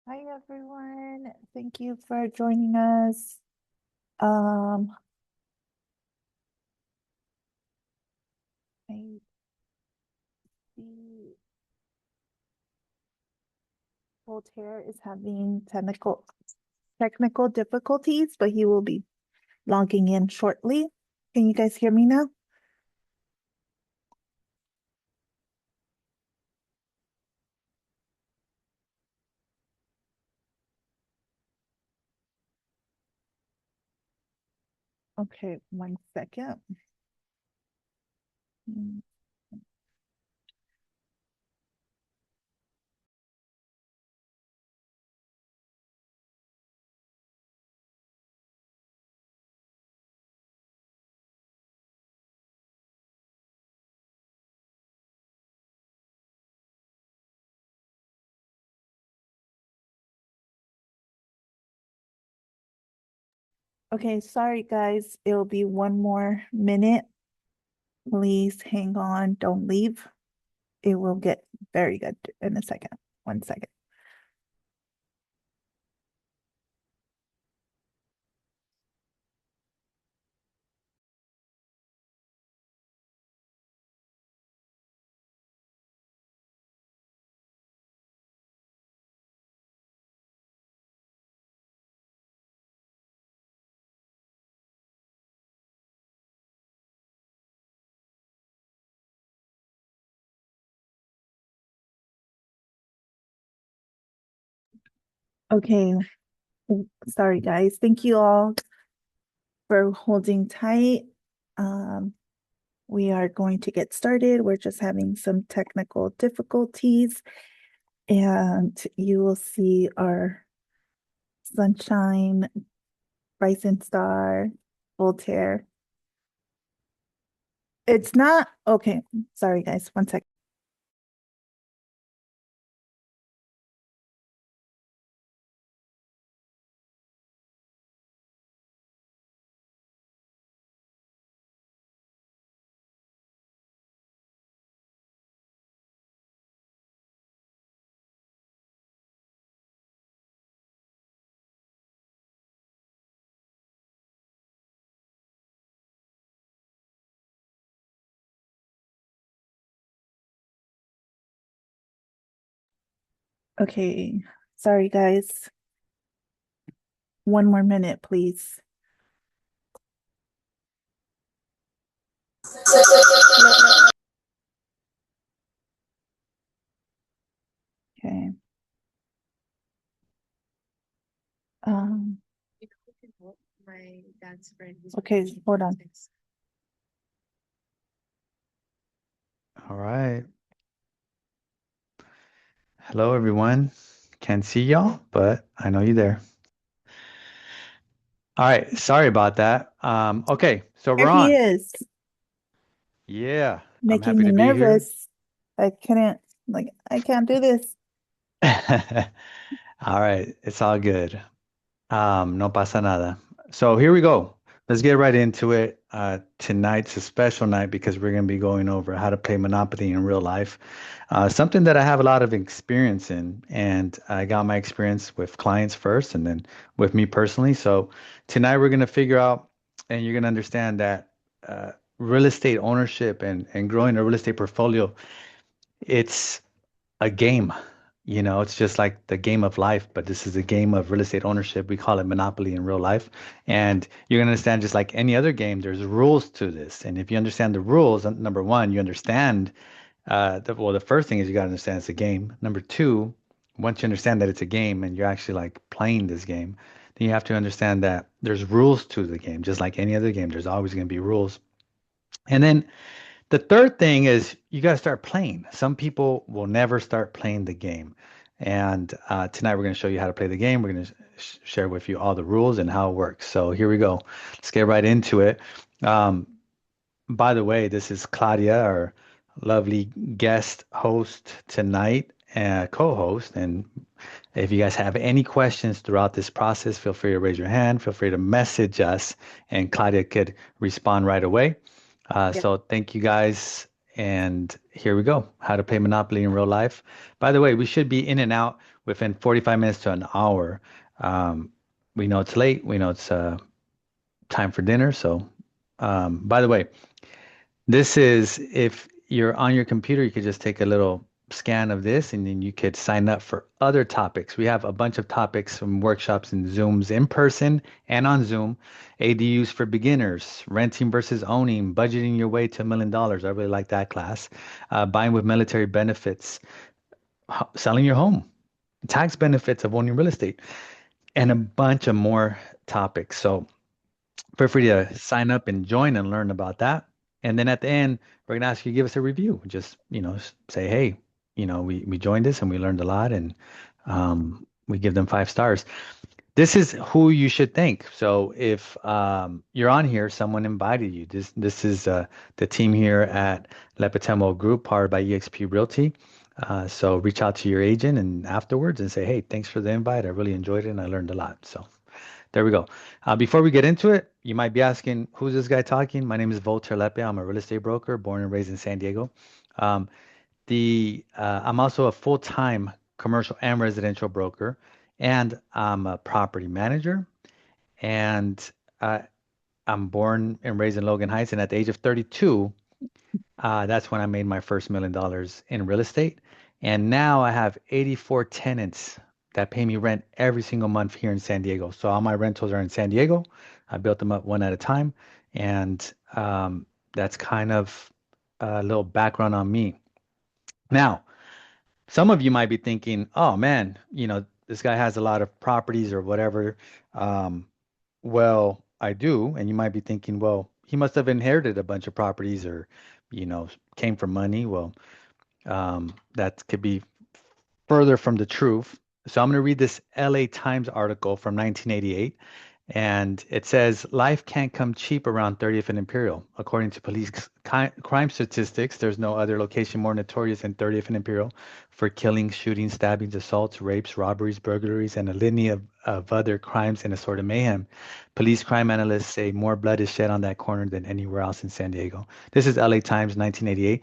Hi everyone. Thank you for joining us. Um, I see Voltaire is having technical difficulties, but he will be logging in shortly. Can you guys hear me now? Okay, 1 second. Mm, Okay, sorry guys. It'll be 1 more minute. Please hang on. Don't leave. It will get very good in a second. 1 second. Okay, sorry guys. Thank you all for holding tight. Um, we are going to get started. We're just having some technical difficulties, and you will see our Sunshine, Bryson Star, Voltaire. It's not okay. Sorry, guys. 1 second. Okay. Sorry, guys. 1 more minute, please. Okay. Um, okay, hold on. All right. Hello, everyone. Can't see y'all, but I know you're there. All right. Sorry about that. Okay. So There we're he on. is, Yeah. I'm making happy me to be here. nervous. I can't do this. All right. It's all good. No pasa nada. So here we go. Let's get right into it. Tonight's a special night because we're going to be going over how to play Monopoly in real life. Something that I have a lot of experience in, and I got my experience with clients first and then with me personally. So tonight we're going to figure out, and you're going to understand that real estate ownership and growing a real estate portfolio, it's a game. It's just like the game of life, but this is a game of real estate ownership. We call it Monopoly in real life. And you're going to understand just like any other game, there's rules to this. And if you understand the rules, number one, you understand, the first thing is you got to understand it's a game. Number two, once you understand that it's a game and you're actually like playing this game, then you have to understand that there's rules to the game. Just like any other game, there's always going to be rules. And then the third thing is you got to start playing. Some people will never start playing the game. And tonight we're going to show you how to play the game. We're going to share with you all the rules and how it works. So here we go. Let's get right into it. Um, by the way, this is Claudia, our lovely guest host tonight, co-host. And if you guys have any questions throughout this process, feel free to raise your hand. Feel free to message us, and Claudia could respond right away. Yeah. So thank you guys. And here we go. How to play Monopoly in real life. By the way, we should be in and out. within 45 minutes to an hour. Um, we know it's late. We know it's time for dinner. So, by the way, this is if you're on your computer, you could just take a little scan of this and then you could sign up for other topics. We have a bunch of topics from workshops and Zooms in person and on Zoom. ADUs for beginners, renting versus owning, budgeting your way to $1 million. I really like that class. Buying with military benefits, selling your home, tax benefits of owning real estate, and a bunch of more topics. So feel free to sign up and join and learn about that. And then at the end, we're gonna ask you to give us a review. Just, say, hey, we joined this and we learned a lot, and we give them 5 stars. This is who you should thank. So if you're on here, someone invited you. This is the team here at Lepe Tendwell Group, powered by eXp Realty. So reach out to your agent and afterwards and say, hey, thanks for the invite. I really enjoyed it and I learned a lot. So there we go. Before we get into it, you might be asking, who's this guy talking? My name is Voltaire Lepe. I'm a real estate broker, born and raised in San Diego. Um, I'm also a full-time commercial and residential broker, and I'm a property manager. And uh, I'm born and raised in Logan Heights. And at the age of 32, that's when I made my first $1 million in real estate. And now I have 84 tenants that pay me rent every single month here in San Diego. So all my rentals are in San Diego. I built them up one at a time. And that's kind of a little background on me. Now, some of you might be thinking, oh man, this guy has a lot of properties or whatever. Um, well, I do. And you might be thinking, well, he must have inherited a bunch of properties or, came from money. Well, that could be further from the truth. So I'm going to read this LA Times article from 1988. And it says, life can't come cheap around 30th and Imperial. According to police crime statistics, there's no other location more notorious than 30th and Imperial for killings, shootings, stabbings, assaults, rapes, robberies, burglaries, and a litany of other crimes and assorted mayhem. Police crime analysts say more blood is shed on that corner than anywhere else in San Diego. This is LA Times 1988.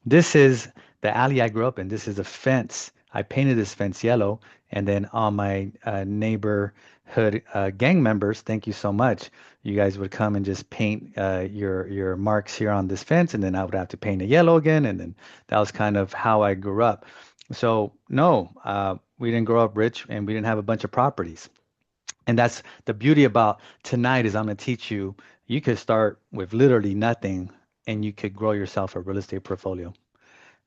This is the alley I grew up in. This is a fence. I painted this fence yellow, and then all my neighborhood gang members, thank you so much. You guys would come and just paint your marks here on this fence, and then I would have to paint it yellow again, and then that was kind of how I grew up. So no, we didn't grow up rich, and we didn't have a bunch of properties. And that's the beauty about tonight is I'm going to teach you. You could start with literally nothing, and you could grow yourself a real estate portfolio.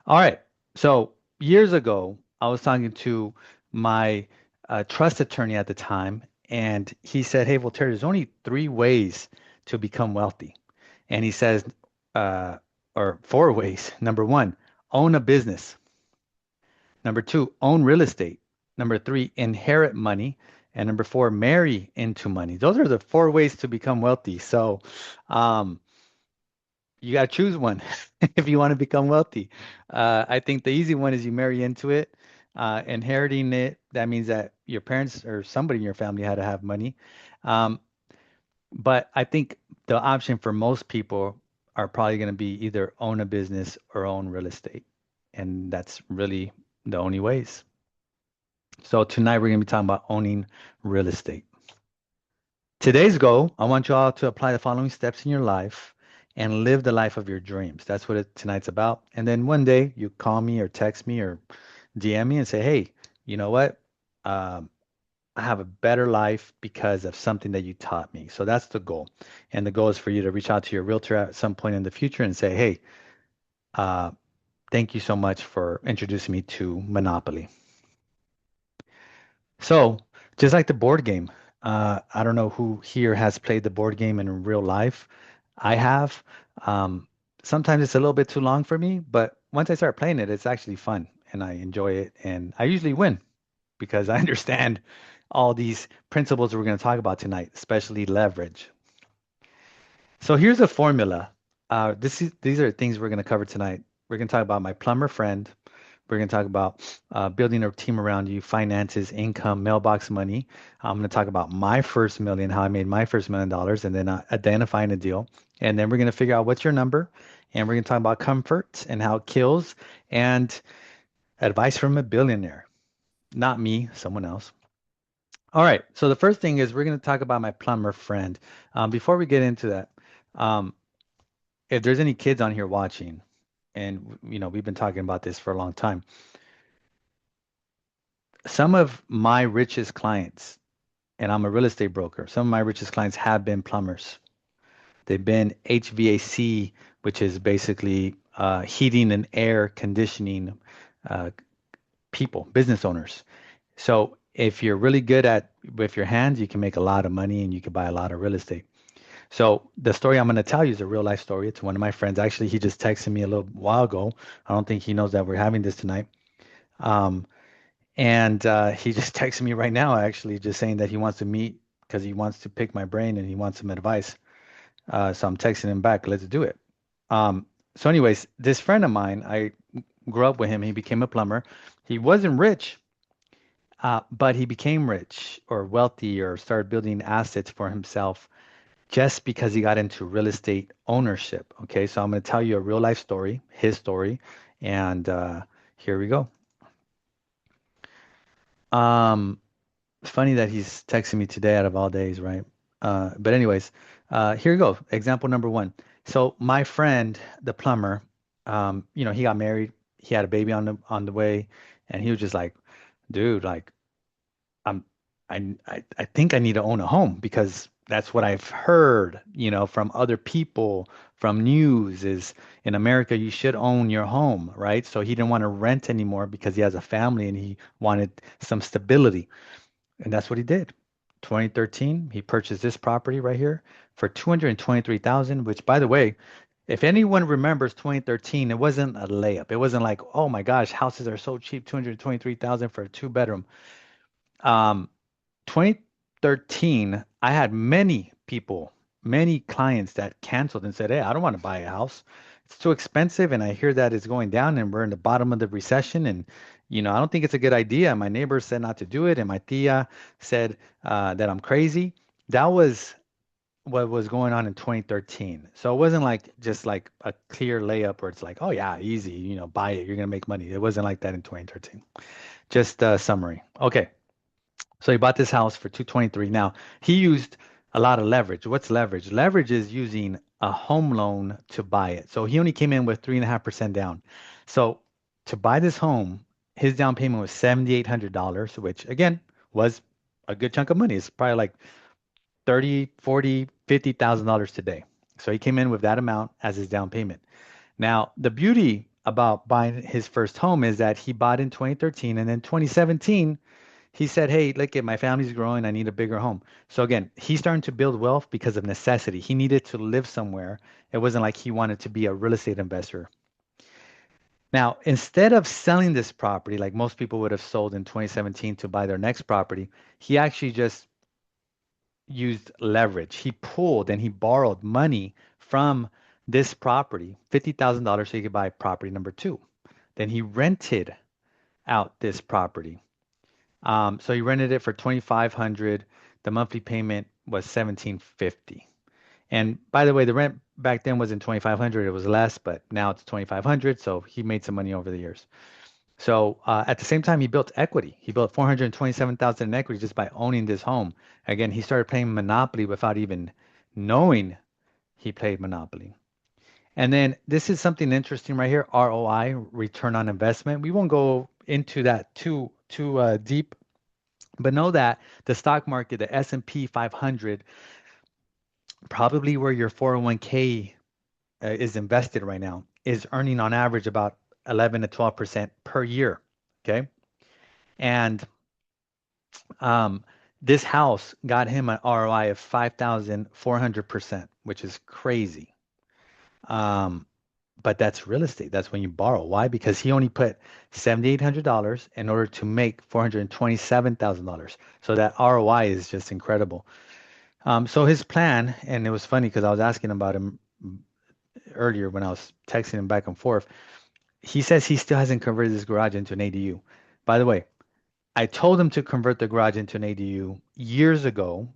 All right. So years ago, I was talking to my trust attorney at the time, and he said, hey, Voltaire, there's only 3 ways to become wealthy. And he says, or 4 ways. Number 1, own a business. Number 2, own real estate. Number 3, inherit money. And number 4, marry into money. Those are the 4 ways to become wealthy. So, you got to choose one if you want to become wealthy. I think the easy one is you marry into it. Inheriting it, that means that your parents or somebody in your family had to have money. Um, but I think the option for most people are probably going to be either own a business or own real estate. And that's really the only ways. So tonight we're going to be talking about owning real estate. Today's goal, I want you all to apply the following steps in your life and live the life of your dreams. That's what tonight's about. And then one day you call me or text me or DM me and say, hey, you know what? I have a better life because of something that you taught me. So that's the goal. And the goal is for you to reach out to your realtor at some point in the future and say, hey, thank you so much for introducing me to Monopoly. So just like the board game, I don't know who here has played the board game in real life. I have. Um, Sometimes it's a little bit too long for me, but once I start playing it, it's actually fun and I enjoy it. And I usually win because I understand all these principles we're going to talk about tonight, especially leverage. So here's a formula. These are things we're going to cover tonight. We're going to talk about my plumber friend. We're going to talk about building a team around you, finances, income, mailbox money. I'm going to talk about my first million, how I made my first $1 million, and then identifying a deal. And then we're going to figure out what's your number. And we're going to talk about comfort and how it kills and advice from a billionaire. Not me, someone else. All right. So the first thing is we're going to talk about my plumber friend. Before we get into that, um, if there's any kids on here watching, and we've been talking about this for a long time, some of my richest clients, and I'm a real estate broker, some of my richest clients have been plumbers. They've been HVAC, which is basically heating and air conditioning uh, people, business owners. So if you're really good at with your hands, you can make a lot of money and you can buy a lot of real estate. So the story I'm going to tell you is a real life story. It's one of my friends. Actually, he just texted me a little while ago. I don't think he knows that we're having this tonight. Um, and he just texted me right now, actually, just saying that he wants to meet because he wants to pick my brain and he wants some advice. So I'm texting him back. Let's do it. So, anyways, this friend of mine, I grew up with him. He became a plumber. He wasn't rich, but he became rich or wealthy or started building assets for himself just because he got into real estate ownership. Okay, so I'm going to tell you a real life story, his story, and here we go. Um, Funny that he's texting me today out of all days, right? But anyways, here you go. Example number one. So my friend, the plumber, he got married. He had a baby on the way, and he was just like, dude, like I'm I think I need to own a home because that's what I've heard, from other people, from news is in America you should own your home, right? So he didn't want to rent anymore because he has a family and he wanted some stability. And that's what he did. 2013, he purchased this property right here for 223,000, which by the way, if anyone remembers 2013, it wasn't a layup. It wasn't like, oh my gosh, houses are so cheap, 223,000 for a two bedroom. Um, 2013, I had many people, many clients that canceled and said, "Hey, I don't want to buy a house. It's too expensive, and I hear that it's going down, and we're in the bottom of the recession, and I don't think it's a good idea." My neighbors said not to do it, and my tia said that I'm crazy. That was what was going on in 2013. So it wasn't like just like a clear layup where it's like, "Oh yeah, easy, buy it, you're gonna make money." It wasn't like that in 2013. Just a summary. Okay. So he bought this house for 223. Now, he used a lot of leverage. What's leverage? Leverage is using a home loan to buy it. So he only came in with 3.5% down. So to buy this home, his down payment was $7,800, which again was a good chunk of money. It's probably like 30, 40, $50,000 today. So he came in with that amount as his down payment. Now, the beauty about buying his first home is that he bought in 2013 and then 2017 he said, "Hey, look at my family's growing. I need a bigger home." So again, he's starting to build wealth because of necessity. He needed to live somewhere. It wasn't like he wanted to be a real estate investor. Now, instead of selling this property like most people would have sold in 2017 to buy their next property, he actually just used leverage. He pulled and he borrowed money from this property, $50,000, so he could buy property number two. Then he rented out this property. So he rented it for 2,500. The monthly payment was 1,750. And by the way, the rent back then wasn't 2,500. It was less, but now it's 2,500. So he made some money over the years. So at the same time, he built equity. He built 427,000 in equity just by owning this home. Again, he started playing Monopoly without even knowing he played Monopoly. And then this is something interesting right here, ROI, return on investment. We won't go into that too deep, but know that the stock market, the S&P 500, probably where your 401k is invested right now, is earning on average about 11 to 12% per year. Okay. And um, this house got him an ROI of 5,400%, which is crazy. Um, but that's real estate. That's when you borrow. Why? Because he only put $7,800 in order to make $427,000. So that ROI is just incredible. So his plan, and it was funny because I was asking about him earlier when I was texting him back and forth. He says he still hasn't converted his garage into an ADU. By the way, I told him to convert the garage into an ADU years ago,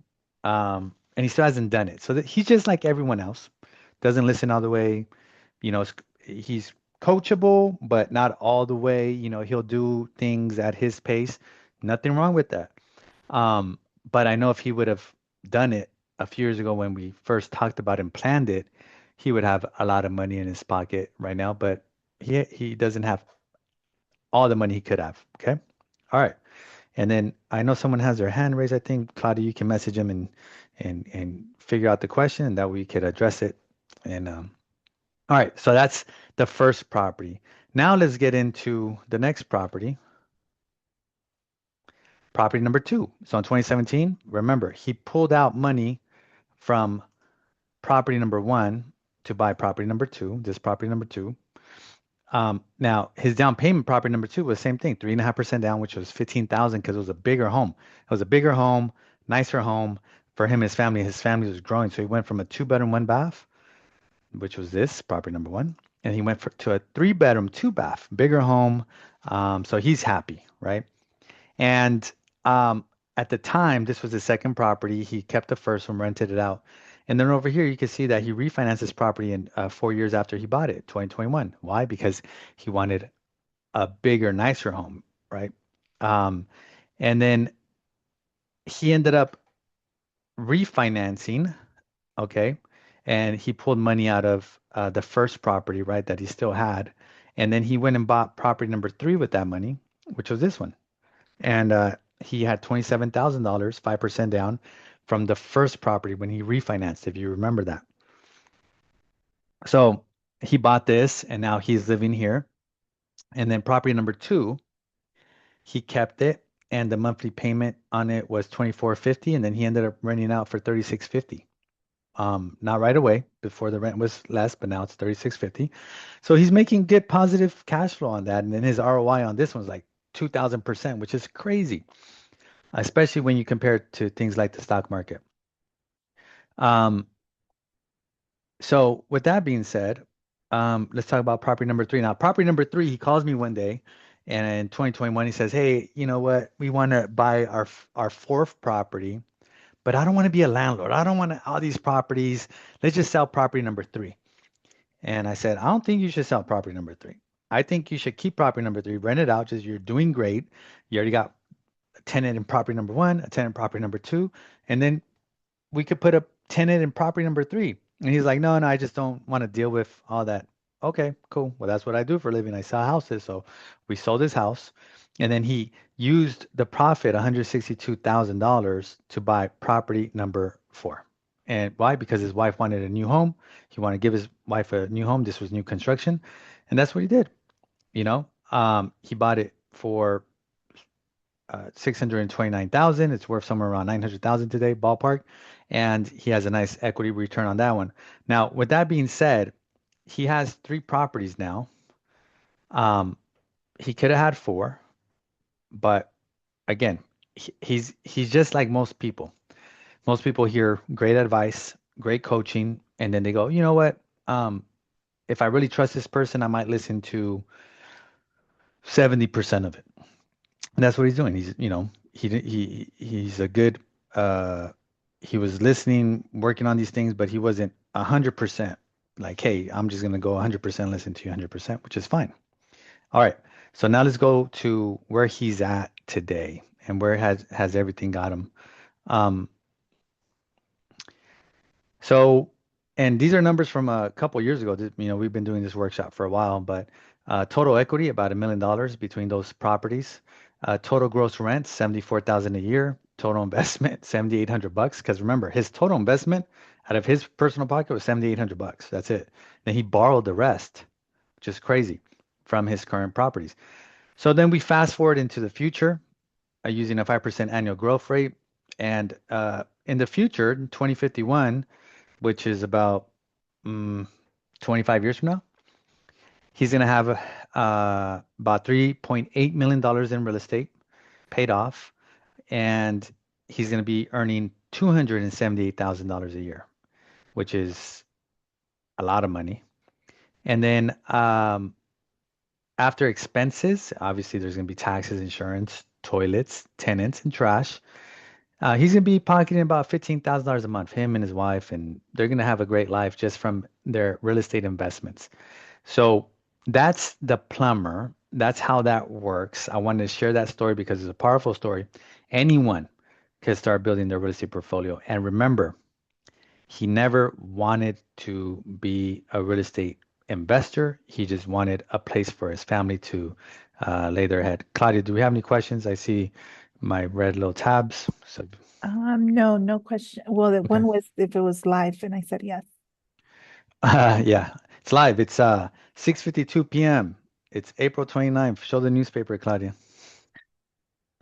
and he still hasn't done it. So that he's just like everyone else, doesn't listen all the way. He's coachable, but not all the way. He'll do things at his pace. Nothing wrong with that. Um, but I know if he would have done it a few years ago when we first talked about and planned it, he would have a lot of money in his pocket right now, but he doesn't have all the money he could have. Okay. All right. And then I know someone has their hand raised. I think Claudia, you can message him and figure out the question, and that we could address it. And all right, so that's the first property. Now let's get into the next property, property number two. So in 2017, remember, he pulled out money from property number one to buy property number two, this property number two. Now his down payment property number two was the same thing, 3.5% down, which was 15,000 because it was a bigger home. It was a bigger home, nicer home for him, his family. His family was growing, so he went from a two-bedroom, one bath, which was this property number one, and he went to a three-bedroom, two bath, bigger home. So he's happy, right? And at the time, this was his second property. He kept the first one, rented it out. And then over here, you can see that he refinanced his property in 4 years after he bought it, 2021. Why? Because he wanted a bigger, nicer home, right? Um, and then he ended up refinancing, okay? And he pulled money out of the first property, right, that he still had. And then he went and bought property number three with that money, which was this one. And he had $27,000, 5% down from the first property when he refinanced, if you remember that. So he bought this and now he's living here. And then property number two, he kept it and the monthly payment on it was 24.50, and then he ended up renting out for 36.50. Not right away, before the rent was less, but now it's 36.50. So he's making good positive cash flow on that. And then his ROI on this one's like 2,000%, which is crazy, especially when you compare it to things like the stock market. Um, so with that being said, let's talk about property number three. Now, property number three, he calls me one day, and in 2021, he says, "Hey, you know what? We want to buy our fourth property, but I don't want to be a landlord. I don't want all these properties. Let's just sell property number three." And I said, "I don't think you should sell property number three. I think you should keep property number three, rent it out. Just you're doing great. You already got a tenant in property number one, a tenant in property number two, and then we could put a tenant in property number three." And he's like, "No, no, I just don't want to deal with all that." Okay, cool. Well, that's what I do for a living. I sell houses. So we sold his house. And then he used the profit, $162,000, to buy property number four. And why? Because his wife wanted a new home. He wanted to give his wife a new home. This was new construction. And that's what he did. He bought it for 629,000. It's worth somewhere around 900,000 today, ballpark. And he has a nice equity return on that one. Now, with that being said, he has three properties now. Um, he could have had four, but again, he's just like most people. Most people hear great advice, great coaching, and then they go, you know what? If I really trust this person, I might listen to 70% of it. And that's what he's doing. He's a good he was listening, working on these things, but he wasn't 100% like, hey, I'm just gonna go 100% listen to you 100%, which is fine. All right. So now let's go to where he's at today and where has everything got him. Um, So, and these are numbers from a couple years ago. We've been doing this workshop for a while, but total equity about $1 million between those properties. Total gross rent 74,000 a year. Total investment 7,800 bucks. Because remember, his total investment out of his personal pocket was 7,800 bucks. That's it. Then he borrowed the rest, which is crazy, from his current properties. So then we fast forward into the future using a 5% annual growth rate, and in the future, 2051, which is about 25 years from now, he's going to have about $3.8 million in real estate paid off, and he's going to be earning $278,000 a year, which is a lot of money. And then after expenses, obviously there's going to be taxes, insurance, toilets, tenants, and trash. He's gonna be pocketing about $15,000 a month, him and his wife, and they're gonna have a great life just from their real estate investments. So that's the plumber. that's how that works. I wanted to share that story because it's a powerful story. Anyone can start building their real estate portfolio. And remember, he never wanted to be a real estate investor. He just wanted a place for his family to lay their head. Claudia, do we have any questions? I see my red little tabs. So, No, no question. Well, the okay. one was if it was live, and I said yes. Yeah, it's live. It's 6:52 p.m. It's April 29th. Show the newspaper, Claudia.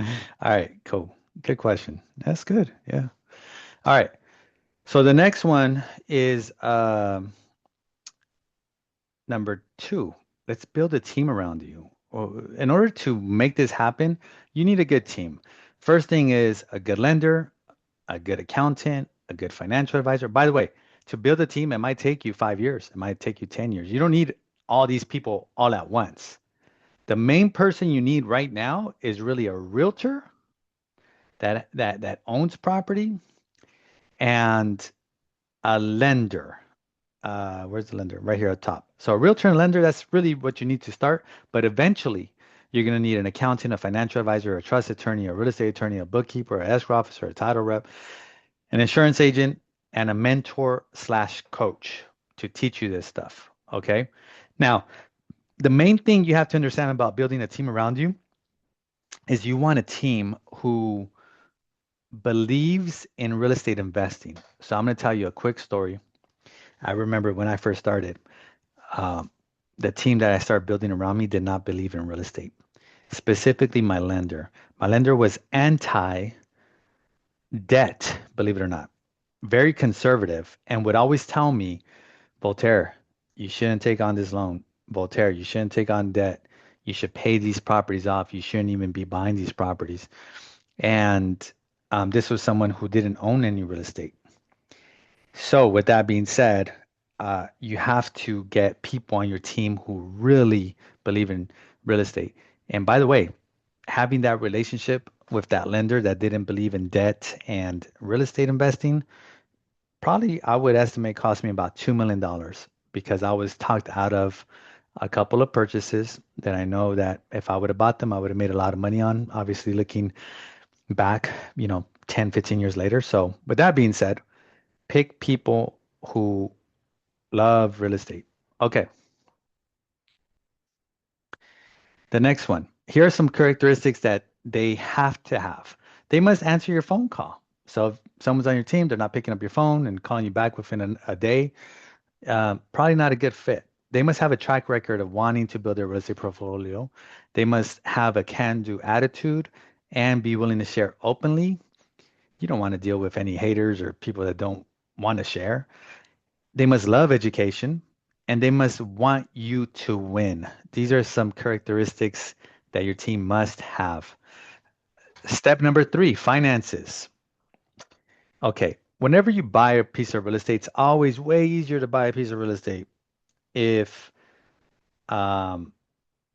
All right, cool. Good question. That's good. Yeah. All right. So the next one is number two. Let's build a team around you. Well, in order to make this happen, you need a good team. First thing is a good lender, a good accountant, a good financial advisor. By the way, to build a team, it might take you 5 years. It might take you 10 years. You don't need all these people all at once. The main person you need right now is really a realtor that owns property and a lender. Where's the lender? Right here at top. So a realtor and lender, that's really what you need to start. But eventually, you're going to need an accountant, a financial advisor, a trust attorney, a real estate attorney, a bookkeeper, a escrow officer, a title rep, an insurance agent, and a mentor slash coach to teach you this stuff. Okay. Now, the main thing you have to understand about building a team around you is you want a team who believes in real estate investing. So I'm going to tell you a quick story. I remember when I first started, um, the team that I started building around me did not believe in real estate, specifically my lender. My lender was anti debt, believe it or not, very conservative, and would always tell me, Voltaire, you shouldn't take on this loan. Voltaire, you shouldn't take on debt. You should pay these properties off. You shouldn't even be buying these properties. And this was someone who didn't own any real estate. So, with that being said, you have to get people on your team who really believe in real estate. And by the way, having that relationship with that lender that didn't believe in debt and real estate investing, probably I would estimate cost me about $2 million because I was talked out of a couple of purchases that I know that if I would have bought them, I would have made a lot of money on. Obviously, looking back, 10, 15 years later. So, with that being said, pick people who love real estate. Okay, the next one. Here are some characteristics that they have to have. They must answer your phone call. So if someone's on your team, they're not picking up your phone and calling you back within a day, probably not a good fit. They must have a track record of wanting to build a real estate portfolio. They must have a can-do attitude and be willing to share openly. You don't want to deal with any haters or people that don't want to share. They must love education and they must want you to win. These are some characteristics that your team must have. Step number three, finances. Okay, whenever you buy a piece of real estate, it's always way easier to buy a piece of real estate if um,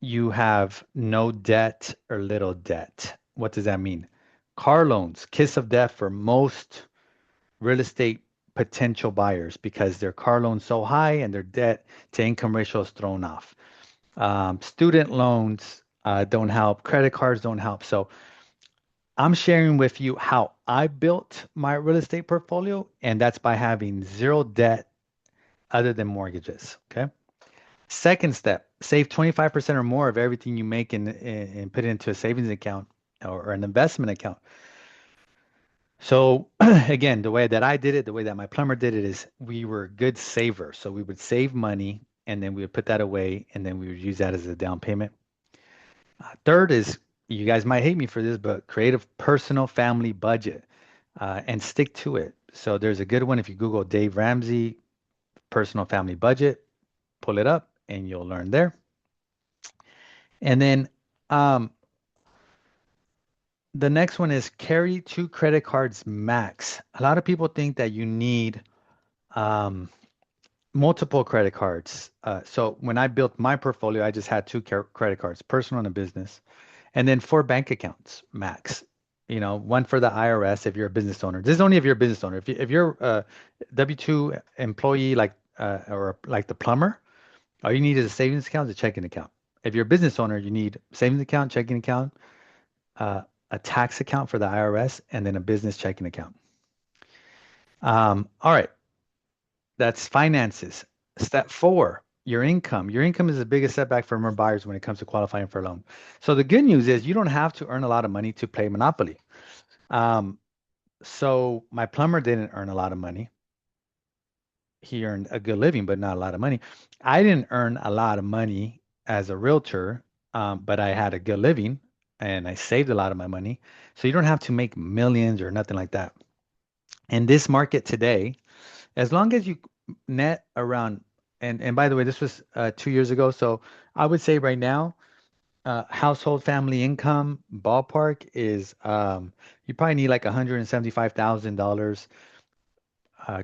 you have no debt or little debt. What does that mean? Car loans, kiss of death for most real estate potential buyers because their car loan's so high and their debt to income ratio is thrown off. Student loans don't help. Credit cards don't help. So I'm sharing with you how I built my real estate portfolio, and that's by having zero debt other than mortgages. Okay. Second step, save 25% or more of everything you make and put it into a savings account or an investment account. So again, the way that I did it, the way that my plumber did it is we were good savers. So we would save money and then we would put that away and then we would use that as a down payment. Third is, you guys might hate me for this, but create a personal family budget and stick to it. So there's a good one if you Google Dave Ramsey personal family budget, pull it up and you'll learn there. And then um, the next one is carry 2 credit cards max. A lot of people think that you need um, multiple credit cards. So when I built my portfolio, I just had credit cards, personal and a business, and then 4 bank accounts max. One for the IRS if you're a business owner. This is only if you're a business owner. If you're a W-2 employee or like the plumber, all you need is a savings account, a checking account. If you're a business owner, you need savings account, checking account, uh, a tax account for the IRS, and then a business checking account. All right, that's finances. Step four, your income. Your income is the biggest setback for more buyers when it comes to qualifying for a loan. So the good news is you don't have to earn a lot of money to play Monopoly. Um, so my plumber didn't earn a lot of money. He earned a good living, but not a lot of money. I didn't earn a lot of money as a realtor, but I had a good living and I saved a lot of my money. So you don't have to make millions or nothing like that. In this market today, as long as you net around, and by the way, this was 2 years ago. So I would say right now, household family income ballpark is you probably need like $175,000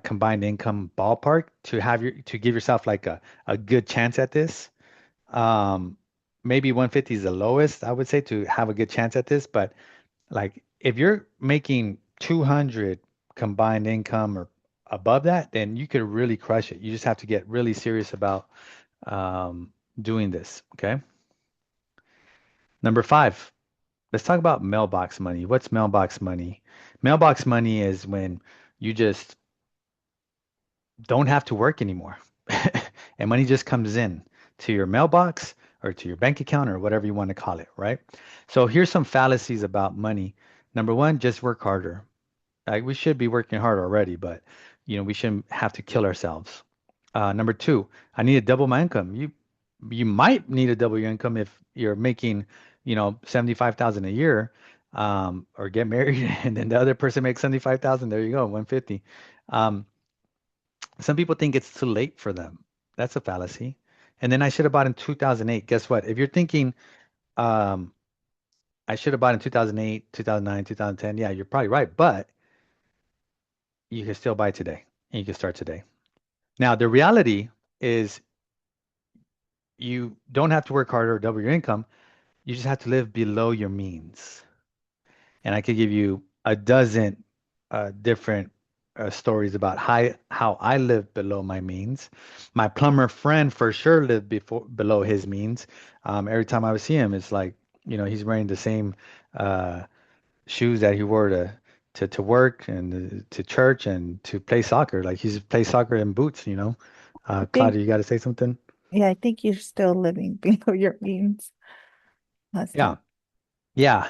combined income ballpark to have your to give yourself like a good chance at this. Um, Maybe 150 is the lowest, I would say, to have a good chance at this. But like if you're making 200 combined income or above that, then you could really crush it. You just have to get really serious about doing this. Okay. Number five, let's talk about mailbox money. What's mailbox money? Mailbox money is when you just don't have to work anymore. And money just comes in to your mailbox or to your bank account or whatever you want to call it, right? So here's some fallacies about money. Number one, just work harder. Like we should be working hard already, but we shouldn't have to kill ourselves. Number two, I need to double my income. You might need to double your income if you're making, 75,000 a year, or get married and then the other person makes 75,000. There you go, 150. Um, some people think it's too late for them. That's a fallacy. And then I should have bought in 2008. Guess what? If you're thinking, um, I should have bought in 2008, 2009, 2010, yeah, you're probably right. But you can still buy today and you can start today. Now, the reality is you don't have to work harder or double your income. You just have to live below your means. And I could give you a dozen different stories about how I live below my means. My plumber friend for sure lived below his means. Every time I would see him, it's like, he's wearing the same uh, shoes that he wore to work and to church and to play soccer. Like he's plays soccer in boots. I think, Claudia, you got to say something? yeah, I think you're still living below your means. Yeah. Still. Yeah.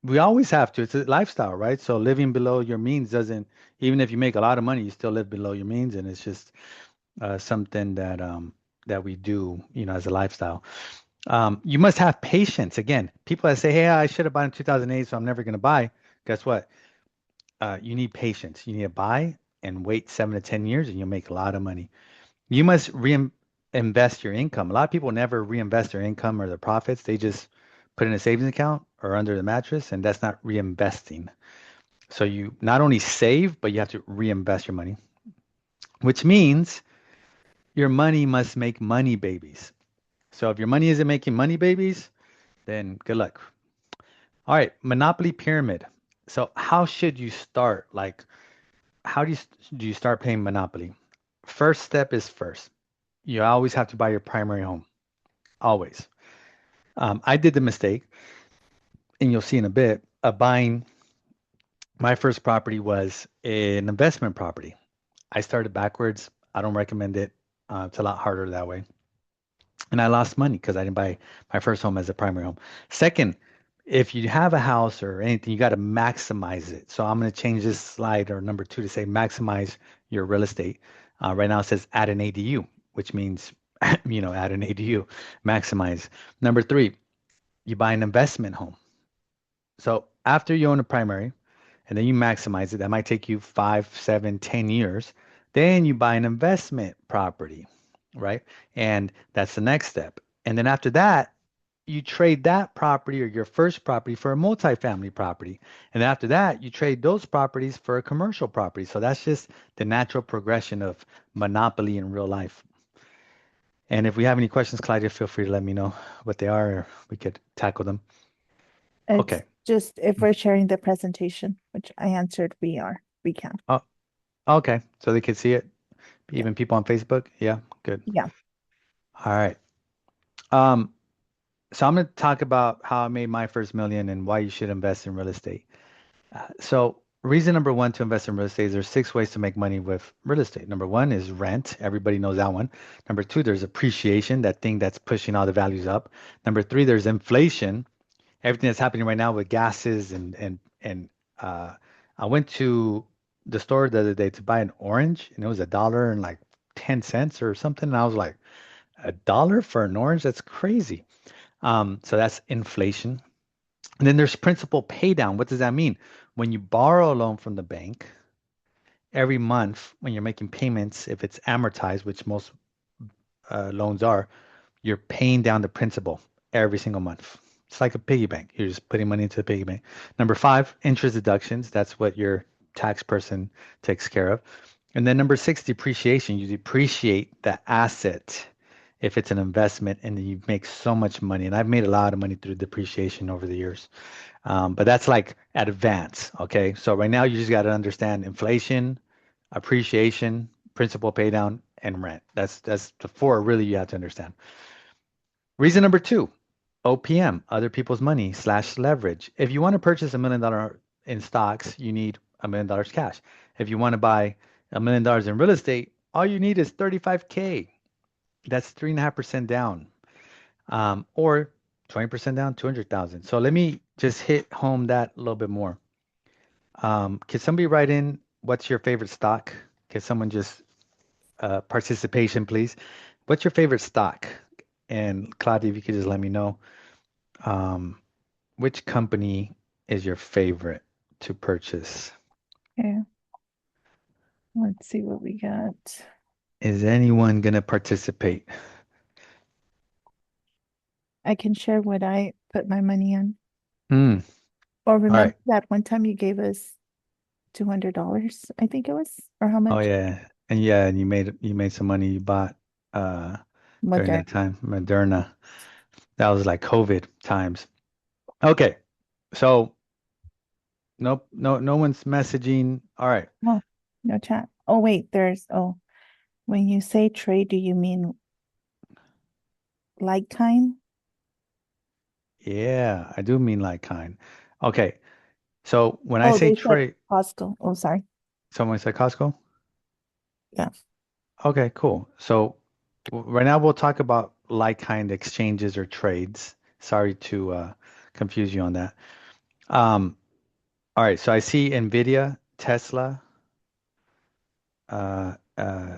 We always have to. It's a lifestyle, right? So living below your means doesn't, even if you make a lot of money, you still live below your means, and it's just something that we do, as a lifestyle. You must have patience. Again, people that say, "Hey, I should have bought in 2008, so I'm never going to buy." Guess what? You need patience. You need to buy and wait 7 to 10 years, and you'll make a lot of money. You must reinvest your income. A lot of people never reinvest their income or their profits. They just put in a savings account or under the mattress, and that's not reinvesting. So you not only save, but you have to reinvest your money, which means your money must make money babies. So if your money isn't making money babies, then good luck. All right, Monopoly pyramid. So how should you start? Like, how do you start playing Monopoly? First step is first. You always have to buy your primary home. Always. I did the mistake, and you'll see in a bit, of buying my first property was an investment property. I started backwards. I don't recommend it. It's a lot harder that way. And I lost money because I didn't buy my first home as a primary home. Second, if you have a house or anything, you got to maximize it. So I'm going to change this slide or number two to say maximize your real estate. Right now it says add an ADU, which means, add an ADU, maximize. Number three, you buy an investment home. So after you own a primary and then you maximize it, that might take you 5, 7, 10 years. Then you buy an investment property, right? And that's the next step. And then after that, you trade that property or your first property for a multifamily property. And after that, you trade those properties for a commercial property. So that's just the natural progression of monopoly in real life. And if we have any questions, Claudia, feel free to let me know what they are, or we could tackle them. It's Okay. just if we're sharing the presentation, which I answered we can. Oh, okay. So they could see it, Yeah. even people on Facebook. Yeah, good. Yeah. All right. Um, So I'm going to talk about how I made my first million and why you should invest in real estate. So reason number one to invest in real estate is there's 6 ways to make money with real estate. Number one is rent. Everybody knows that one. Number two, there's appreciation, that thing that's pushing all the values up. Number three, there's inflation. Everything that's happening right now with gases and uh, I went to the store the other day to buy an orange and it was $1.10 or something. And I was like, $1 for an orange? That's crazy. So that's inflation. And then there's principal pay down. What does that mean? When you borrow a loan from the bank, every month when you're making payments, if it's amortized, which most loans are, you're paying down the principal every single month. It's like a piggy bank. You're just putting money into the piggy bank. Number five, interest deductions. That's what your tax person takes care of. And then number six, depreciation. You depreciate the asset if it's an investment and you make so much money. And I've made a lot of money through depreciation over the years. But that's like advance. Okay. So right now you just got to understand inflation, appreciation, principal pay down, and rent. That's the four really you have to understand. Reason number two, OPM, other people's money slash leverage. If you want to purchase $1 million in stocks, you need $1 million cash. If you want to buy $1 million in real estate, all you need is 35K. That's 3.5% down, or 20% down, 200,000. So let me just hit home that a little bit more. Can somebody write in what's your favorite stock? Can someone just participation, please? What's your favorite stock? And Claudia, if you could just let me know, um, which company is your favorite to purchase? Okay, let's see what we got. Is anyone gonna participate? I can share what I put my money on. Hmm. Or All remember right. that one time you gave us $200, I think it was, or how Oh much? yeah, and you made some money. You bought uh during Moderna. that time, Moderna. That was like COVID times. Okay. So nope, no one's messaging. All right. Oh, no chat. Oh, wait, oh, when you say trade, do you mean like kind? Yeah, I do mean like kind. Okay. So when I Oh, say they said trade, Costco. Oh, sorry. someone said Costco? Yeah. Okay, cool. So right now we'll talk about like kind exchanges or trades. Sorry to confuse you on that. Um, all right, so I see Nvidia, Tesla.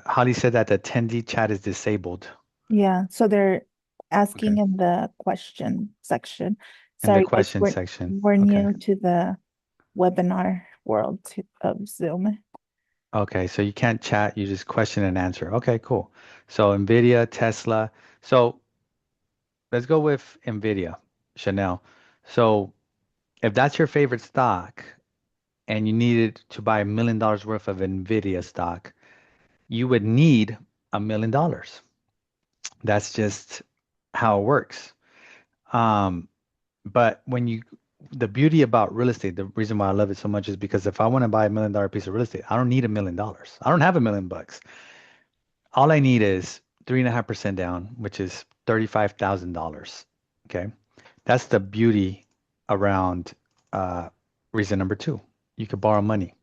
Holly said that the attendee chat is disabled Yeah. So they're okay, asking in the question section. in the Sorry, guys, question section. we're Okay. new to the webinar world of Zoom. Okay, so you can't chat, you just question and answer. Okay, cool. So Nvidia, Tesla. So let's go with Nvidia, Chanel. So if that's your favorite stock, and you needed to buy $1 million worth of Nvidia stock, you would need $1 million. That's just how it works. Um, but the beauty about real estate, the reason why I love it so much is because if I want to buy $1 million piece of real estate, I don't need $1 million. I don't have $1 million. All I need is 3.5% down, which is $35,000. Okay. That's the beauty around reason number two. You could borrow money.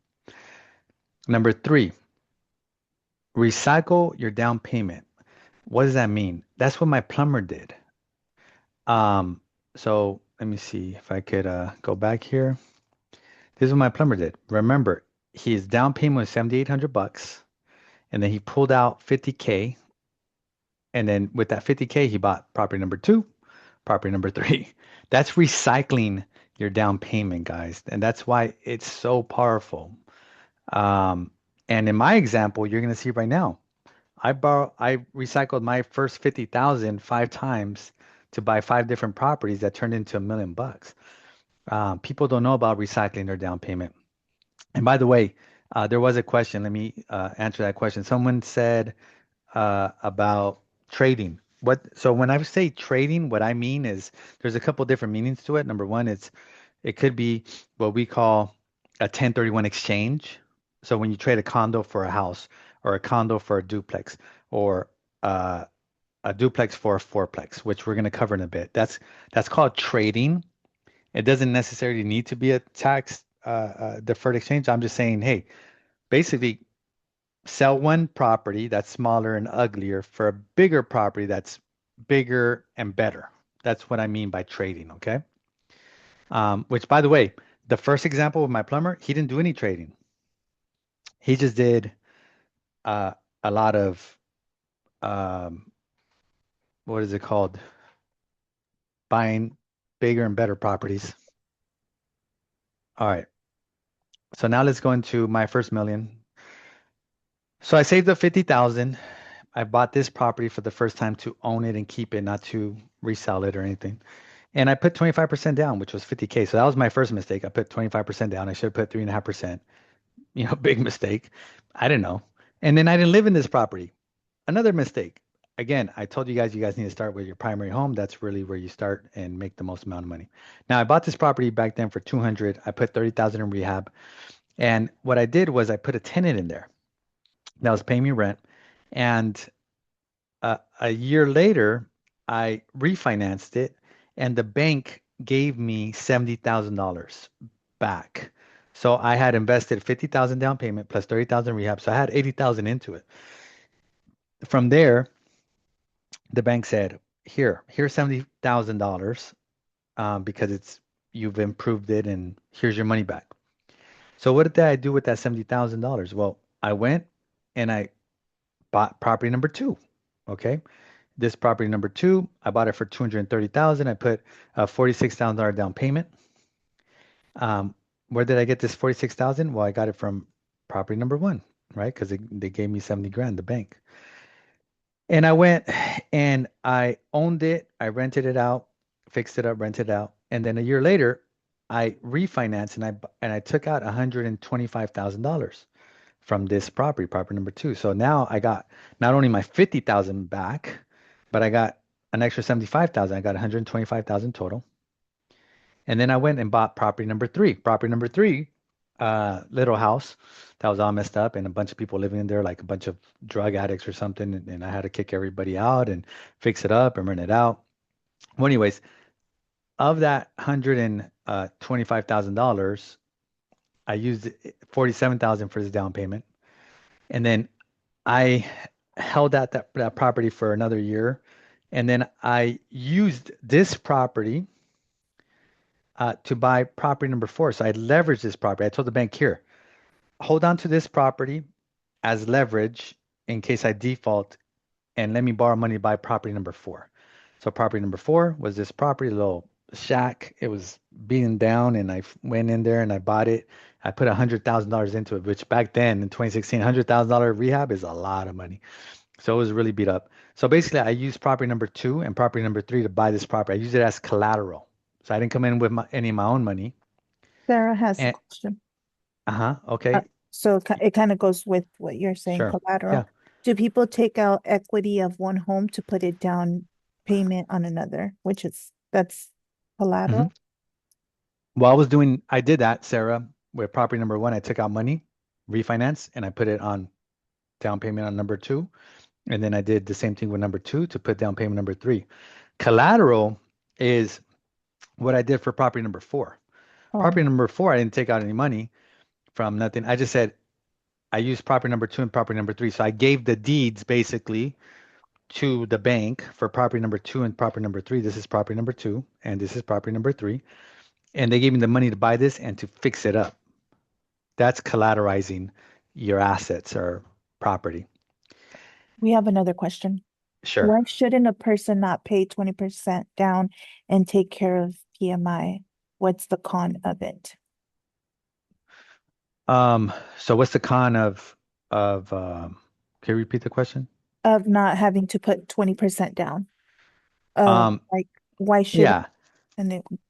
Number three, recycle your down payment. What does that mean? That's what my plumber did. Um, so let me see if I could go back here. This is what my plumber did. Remember, his down payment was 7,800 bucks, and then he pulled out 50K, and then with that 50K, he bought property number two, property number three. That's recycling your down payment, guys, and that's why it's so powerful. Um, and in my example, you're gonna see right now. I recycled my first 50,000 5 times to buy 5 different properties that turned into $1 million. People don't know about recycling their down payment. And by the way, there was a question. Let me answer that question. Someone said about trading. So when I say trading, what I mean is there's a couple different meanings to it. Number one, it could be what we call a 1031 exchange. So when you trade a condo for a house or a condo for a duplex or uh, a duplex for a fourplex, which we're going to cover in a bit. That's called trading. It doesn't necessarily need to be a tax deferred exchange. I'm just saying, hey, basically sell one property that's smaller and uglier for a bigger property that's bigger and better. That's what I mean by trading, okay? Which, by the way, the first example with my plumber, he didn't do any trading. He just did uh, a lot of um, what is it called? Buying bigger and better properties. All right. So now let's go into my first million. So I saved up 50,000. I bought this property for the first time to own it and keep it, not to resell it or anything. And I put 25% down, which was 50K. So that was my first mistake. I put 25% down. I should have put 3.5%. Big mistake. I didn't know. And then I didn't live in this property. Another mistake. Again, I told you guys need to start with your primary home. That's really where you start and make the most amount of money. Now, I bought this property back then for 200. I put 30,000 in rehab. And what I did was I put a tenant in there that was paying me rent. And a year later, I refinanced it, and the bank gave me $70,000 back. So I had invested 50,000 down payment plus 30,000 rehab. So I had 80,000 into it. From there, the bank said, here's $70,000 because you've improved it, and here's your money back. So what did I do with that $70,000? Well, I went and I bought property number two. Okay. This property number two, I bought it for 230,000. I put a $46,000 down payment. Um, where did I get this 46,000? Well, I got it from property number one, right? Because they gave me 70 grand, the bank. And I went and I owned it. I rented it out, fixed it up, rented it out. And then a year later, I refinanced and I took out $125,000 from this property number two. So now I got not only my 50,000 back, but I got an extra 75,000. I got 125,000 total. And then I went and bought property number three. Property number three, little house that was all messed up and a bunch of people living in there, like a bunch of drug addicts or something. And I had to kick everybody out and fix it up and rent it out. Well, anyways, of that $125,000, I used 47,000 for the down payment. And then I held that property for another year. And then I used this property to buy property number four. So I leveraged this property. I told the bank, here, hold on to this property as leverage in case I default and let me borrow money to buy property number four. So property number four was this property, a little shack. It was beaten down and I went in there and I bought it. I put $100,000 into it, which back then in 2016, $100,000 rehab is a lot of money. So it was really beat up. So basically, I used property number two and property number three to buy this property. I used it as collateral. So I didn't come in with any of my own money. Sarah has a And question. okay, So it kind of goes with what you're saying, sure, collateral. yeah. Do people take out equity of one home to put it down payment on another, that's hmm collateral? Well, I did that, Sarah, with property number one. I took out money, refinance, and I put it on down payment on number two. And then I did the same thing with number two to put down payment number three. Collateral is what I did for property number four. Oh, Property number four, I didn't take out any money from nothing. I just said I used property number two and property number three. So I gave the deeds basically to the bank for property number two and property number three. This is property number two, and this is property number three. And they gave me the money to buy this and to fix it up. That's collateralizing your assets or property. we have another question. Sure. Why shouldn't a person not pay 20% down and take care of PMI? What's the con of it? So what's the con of can you repeat the question? Of not having to put 20% down? Um, Like, why should yeah. and it like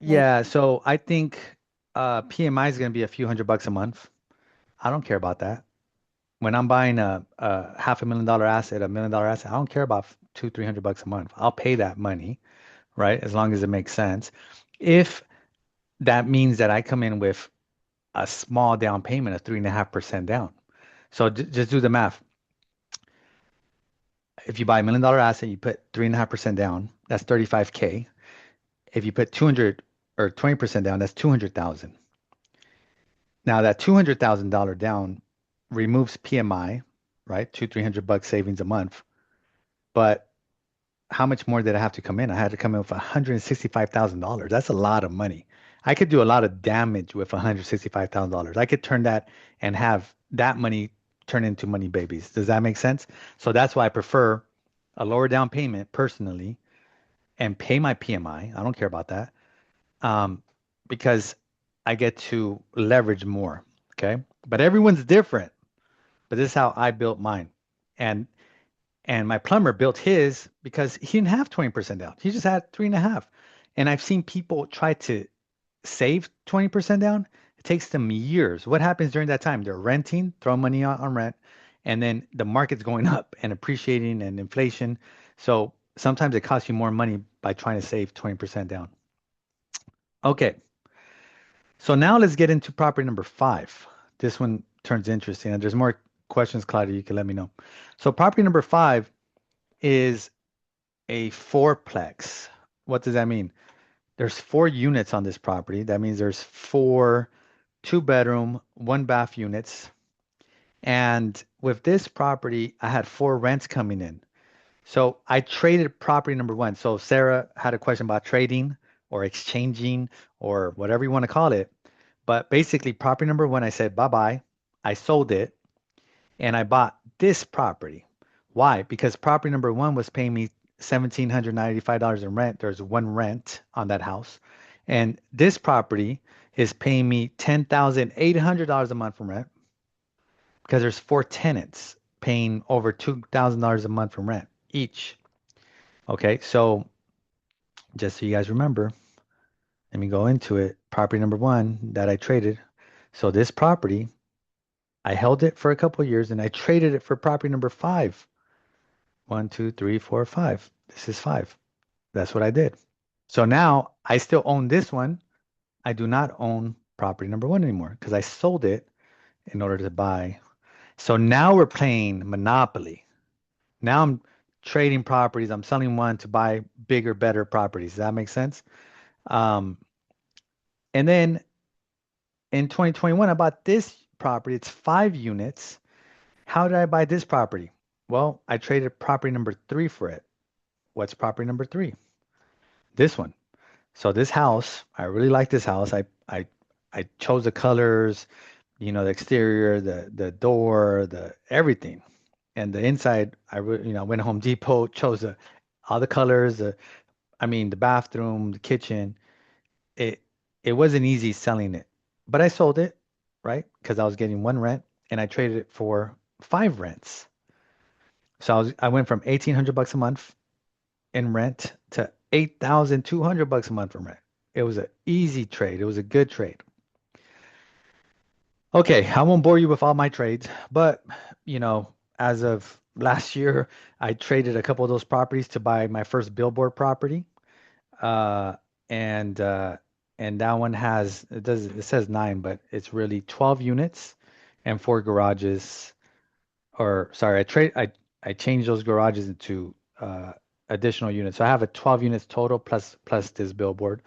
Yeah, so I think PMI is going to be a few $100 a month. I don't care about that. When I'm buying a $500,000 asset, $1 million asset, I don't care about two, $300 a month. I'll pay that money, right? As long as it makes sense. If that means that I come in with a small down payment of 3.5% down. So just do the math. If you buy $1 million asset, you put 3.5% down. That's 35K. If you put 200 or 20% down, that's 200,000. Now that $200,000 down removes PMI, right? 300 bucks savings a month. But how much more did I have to come in? I had to come in with $165,000. That's a lot of money. I could do a lot of damage with $165,000. I could turn that and have that money turn into money babies. Does that make sense? So that's why I prefer a lower down payment personally and pay my PMI. I don't care about that, um, because I get to leverage more. Okay. But everyone's different. But this is how I built mine. And my plumber built his because he didn't have 20% down. He just had 3.5. And I've seen people try to save 20% down. It takes them years. What happens during that time? They're renting, throwing money on rent, and then the market's going up and appreciating and inflation. So sometimes it costs you more money by trying to save 20% down. Okay. So now let's get into property number 5. This one turns interesting. And there's more questions, Claudia, you can let me know. So property number 5 is a fourplex. What does that mean? There's 4 units on this property. That means there's 4 2-bedroom, 1-bath units. And with this property, I had 4 rents coming in. So I traded property number 1. So Sarah had a question about trading or exchanging or whatever you want to call it. But basically, property number 1, I said bye-bye. I sold it and I bought this property. Why? Because property number 1 was paying me $1,795 in rent. There's 1 rent on that house. And this property is paying me $10,800 a month from rent because there's 4 tenants paying over $2,000 a month from rent each. Okay, so just so you guys remember, let me go into it. Property number 1 that I traded. So this property, I held it for a couple of years and I traded it for property number 5. 1, 2, 3, 4, 5. This is 5. That's what I did. So now I still own this one. I do not own property number 1 anymore because I sold it in order to buy. So now we're playing Monopoly. Now I'm trading properties. I'm selling one to buy bigger, better properties. Does that make sense? Um, and then in 2021, I bought this property. It's 5 units. How did I buy this property? Well, I traded property number 3 for it. What's property number 3? This one. So this house, I really like this house. I chose the colors, the exterior, the door, the everything. And the inside, went to Home Depot, chose all the colors, the bathroom, the kitchen. It it wasn't easy selling it, but I sold it, right? Because I was getting 1 rent and I traded it for 5 rents. So I went from 1,800 bucks a month in rent to 8,200 bucks a month from rent. It was an easy trade. It was a good trade. Okay, I won't bore you with all my trades, but as of last year, I traded a couple of those properties to buy my first billboard property. Uh, and uh, and that one it says 9, but it's really 12 units and 4 garages. Or sorry, I changed those garages into additional units. So I have a 12 units total plus this billboard.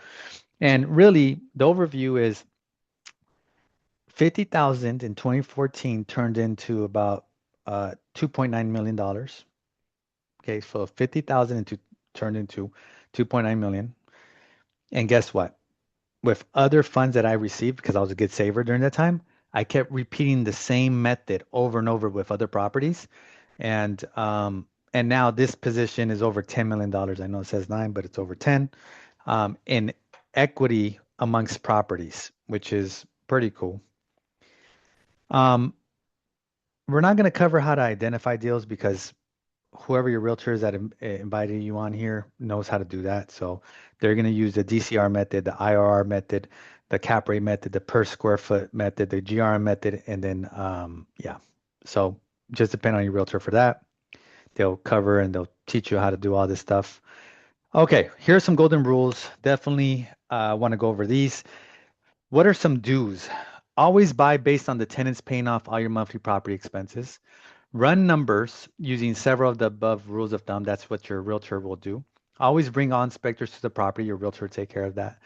And really, the overview is 50,000 in 2014 turned into about $2.9 million. Okay, so 50,000 turned into 2.9 million. And guess what? With other funds that I received, because I was a good saver during that time, I kept repeating the same method over and over with other properties. And now this position is over $10 million. I know it says 9, but it's over 10 in equity amongst properties, which is pretty cool. We're not going to cover how to identify deals because whoever your realtor is that invited you on here knows how to do that. So they're going to use the DCR method, the IRR method, the cap rate method, the per square foot method, the GRM method, and then yeah. So just depend on your realtor for that. They'll cover and they'll teach you how to do all this stuff. Okay, here are some golden rules. Definitely want to go over these. What are some do's? Always buy based on the tenants paying off all your monthly property expenses. Run numbers using several of the above rules of thumb. That's what your realtor will do. Always bring on inspectors to the property. Your realtor will take care of that.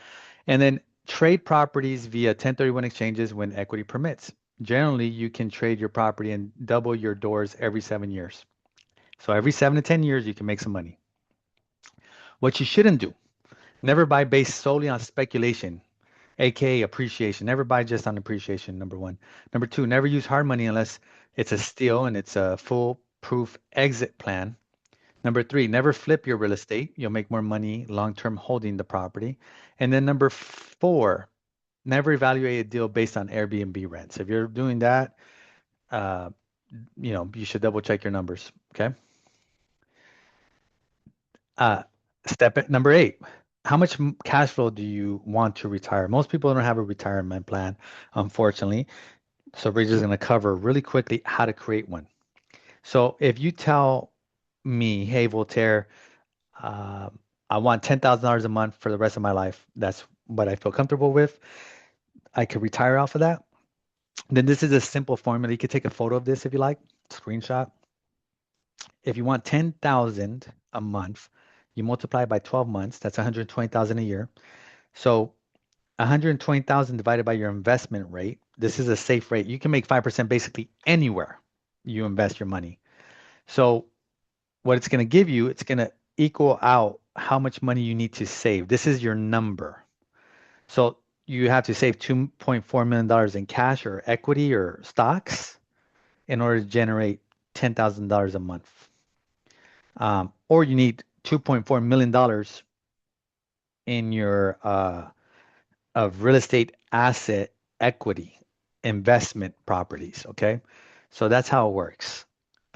And then trade properties via 1031 exchanges when equity permits. Generally, you can trade your property and double your doors every 7 years. So every 7 to 10 years, you can make some money. What you shouldn't do, never buy based solely on speculation, aka appreciation. Never buy just on appreciation, number one. Number two, never use hard money unless it's a steal and it's a foolproof exit plan. Number three, never flip your real estate. You'll make more money long term holding the property. And then number four, never evaluate a deal based on Airbnb rents. If you're doing that, uh, you should double check your numbers. Okay. Uh, number eight, how much cash flow do you want to retire? Most people don't have a retirement plan, unfortunately. So we're just going to cover really quickly how to create one. So if you tell me, hey, Voltaire, uh, I want $10,000 a month for the rest of my life. That's what I feel comfortable with. I could retire off of that. Then this is a simple formula. You could take a photo of this if you like, screenshot. If you want 10,000 a month, you multiply it by 12 months, that's 120,000 a year. So 120,000 divided by your investment rate. This is a safe rate. You can make 5% basically anywhere you invest your money. So what it's going to give you, it's going to equal out how much money you need to save. This is your number. So you have to save $2.4 million in cash or equity or stocks in order to generate $10,000 a month. Or you need $2.4 million in your of real estate asset equity investment properties. Okay. So that's how it works.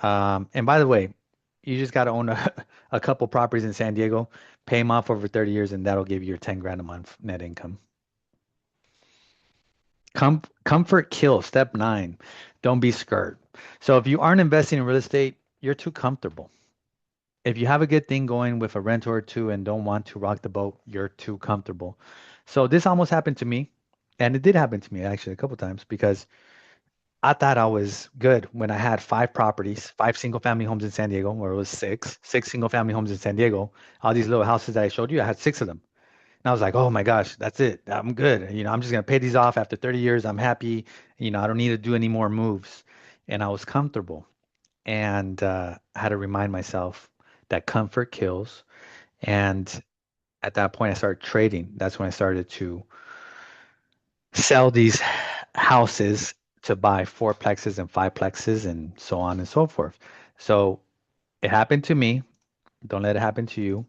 And by the way, you just got to own a couple properties in San Diego, pay them off over 30 years, and that'll give you your 10 grand a month net income. Comfort kill. Step 9. Don't be scared. So if you aren't investing in real estate, you're too comfortable. If you have a good thing going with a renter or two and don't want to rock the boat, you're too comfortable. So this almost happened to me, and it did happen to me actually a couple times because I thought I was good when I had 5 properties, 5 single family homes in San Diego, or it was six single family homes in San Diego. All these little houses that I showed you, I had 6 of them. And I was like, oh my gosh, that's it. I'm good. I'm just gonna pay these off after 30 years. I'm happy. I don't need to do any more moves. And I was comfortable. And I had to remind myself that comfort kills. And at that point, I started trading. That's when I started to sell these houses to buy fourplexes and fiveplexes and so on and so forth. So it happened to me. Don't let it happen to you.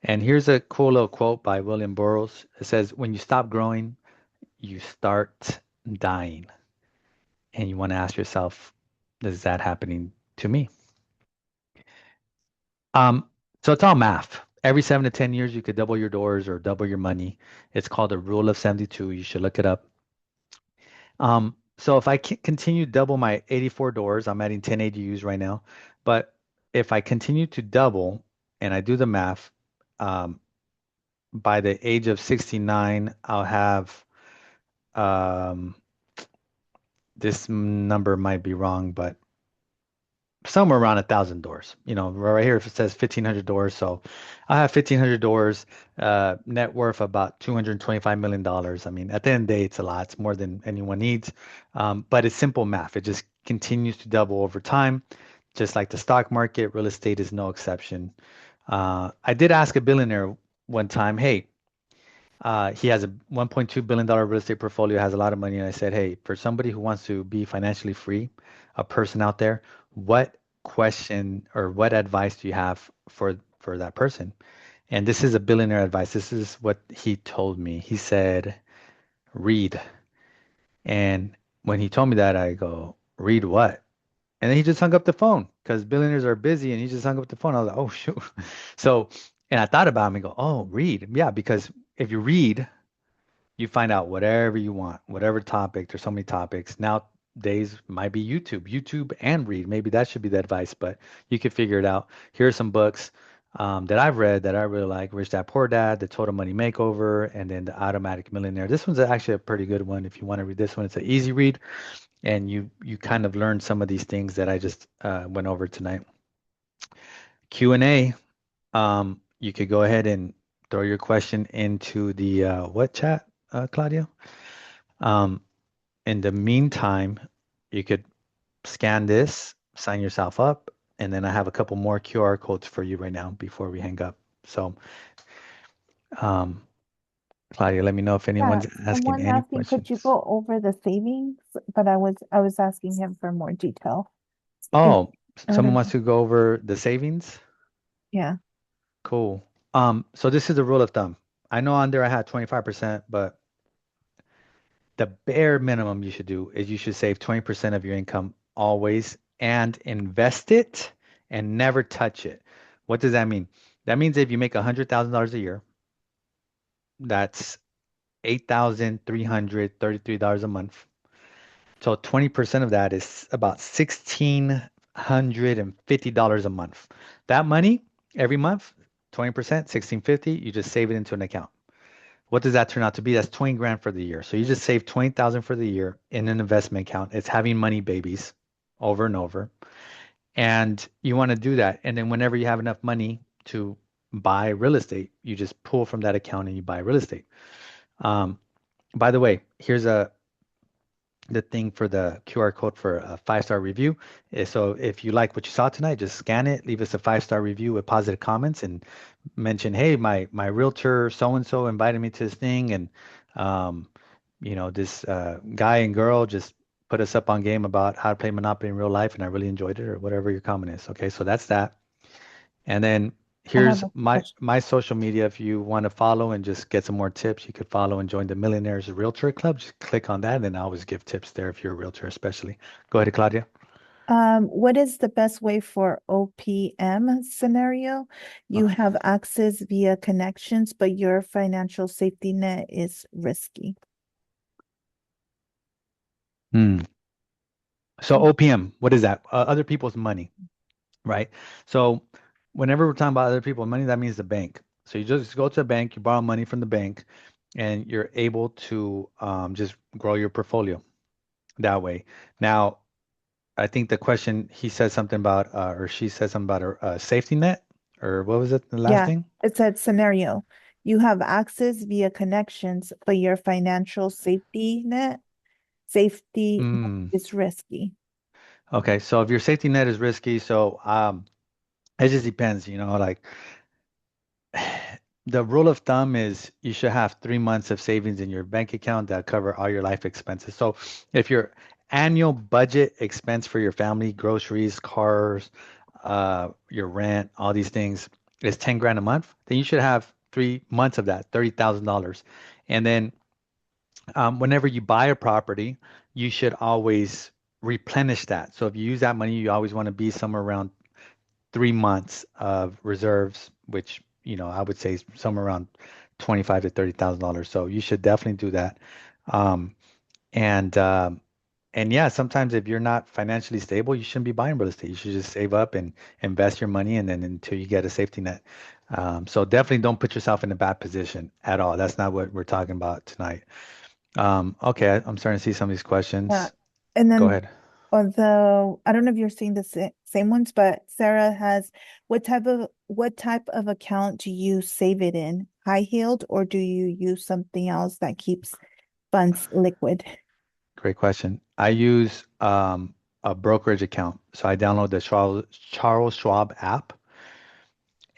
And here's a cool little quote by William Burroughs. It says, when you stop growing, you start dying. And you want to ask yourself, is that happening to me? Um, so it's all math. Every 7 to 10 years, you could double your doors or double your money. It's called the rule of 72. You should look it up. So if I continue to double my 84 doors, I'm adding 10 ADUs right now. But if I continue to double and I do the math, um, by the age of 69, I'll have um, this number might be wrong, but somewhere around 1,000 doors. Right here it says 1,500 doors, so I have 1,500 doors, net worth about $225 million. I mean, at the end of the day, it's a lot. It's more than anyone needs, but it's simple math. It just continues to double over time, just like the stock market. Real estate is no exception. I did ask a billionaire one time, hey, he has a $1.2 billion real estate portfolio, has a lot of money. And I said, hey, for somebody who wants to be financially free, a person out there, what question or what advice do you have for that person? And this is a billionaire advice. This is what he told me. He said, read. And when he told me that, I go, read what? And then he just hung up the phone because billionaires are busy and he just hung up the phone. I was like, oh, shoot. So, and I thought about him and go, oh, read. Yeah, because if you read, you find out whatever you want, whatever topic. There's so many topics. Nowadays might be YouTube and read. Maybe that should be the advice, but you can figure it out. Here are some books. that I've read that I really like: Rich Dad Poor Dad, The Total Money Makeover, and then The Automatic Millionaire. This one's actually a pretty good one if you want to read this one. It's an easy read, and you kind of learn some of these things that I just went over tonight. Q&A. You could go ahead and throw your question into the what chat, Claudia? Um, in the meantime, you could scan this, sign yourself up, and then I have a couple more QR codes for you right now before we hang up. So, um, Claudia, let me know if Yeah, anyone's asking someone any asking, could you questions. go over the savings? But I was asking him for more detail. If Oh, I someone don't wants know. to go over the savings? Yeah. Cool. So this is the rule of thumb. I know on there I had 25%, but the bare minimum you should do is you should save 20% of your income always and invest it and never touch it. What does that mean? That means if you make $100,000 a year, that's $8,333 a month. So 20% of that is about $1,650 a month. That money every month, 20%, 1,650, you just save it into an account. What does that turn out to be? That's 20 grand for the year. So you just save 20,000 for the year in an investment account. It's having money babies over and over. And you want to do that. And then whenever you have enough money to buy real estate, you just pull from that account and you buy real estate. Um, by the way, here's the thing for the QR code for a 5-star review. So if you like what you saw tonight, just scan it, leave us a 5-star review with positive comments, and mention, hey, my realtor so and so invited me to this thing, and um, this guy and girl just put us up on game about how to play Monopoly in real life, and I really enjoyed it, or whatever your comment is. Okay, so that's that. And then I have here's a my question. my social media. If you want to follow and just get some more tips, you could follow and join the Millionaires Realtor Club. Just click on that, and I always give tips there if you're a realtor, especially. Go ahead, Claudia. What is the best way for OPM scenario? You have access via connections, but your financial safety net is risky. Hmm. So OPM, what is that? Other people's money, right? So whenever we're talking about other people's money, that means the bank. So you just go to a bank, you borrow money from the bank, and you're able to just grow your portfolio that way. Now, I think the question, he said something about, or she said something about a safety net, or what was it, the last Yeah, thing? it said scenario. You have access via connections, but your financial safety net Mm, is risky. okay, so if your safety net is risky, so it just depends, like the rule of thumb is you should have 3 months of savings in your bank account that cover all your life expenses. So if your annual budget expense for your family, groceries, cars, your rent, all these things is 10 grand a month, then you should have 3 months of that, $30,000. And then whenever you buy a property, you should always replenish that. So if you use that money, you always want to be somewhere around 3 months of reserves, which I would say is somewhere around 25 to $30,000. So you should definitely do that. Um, and yeah, sometimes if you're not financially stable, you shouldn't be buying real estate. You should just save up and invest your money, and then until you get a safety net. So definitely don't put yourself in a bad position at all. That's not what we're talking about tonight. Okay, I'm starting to see some of these Yeah. questions. And Go then ahead. although I don't know if you're seeing the same ones, but Sarah has what type of account do you save it in? High yield, or do you use something else that keeps funds liquid? Great question. I use a brokerage account. So I download the Charles Schwab app,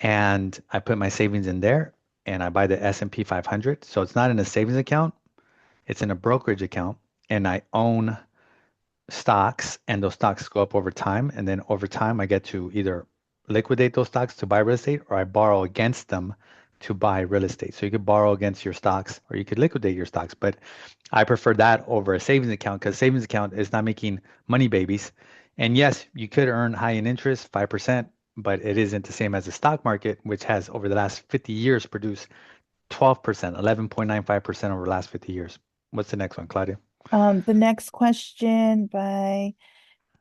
and I put my savings in there, and I buy the S&P 500. So it's not in a savings account, it's in a brokerage account, and I own stocks, and those stocks go up over time. And then over time, I get to either liquidate those stocks to buy real estate, or I borrow against them to buy real estate. So you could borrow against your stocks, or you could liquidate your stocks. But I prefer that over a savings account, because savings account is not making money babies. And yes, you could earn high in interest, 5%, but it isn't the same as the stock market, which has over the last 50 years produced 12%, 11.95% over the last 50 years. What's the next one, Claudia? The next question by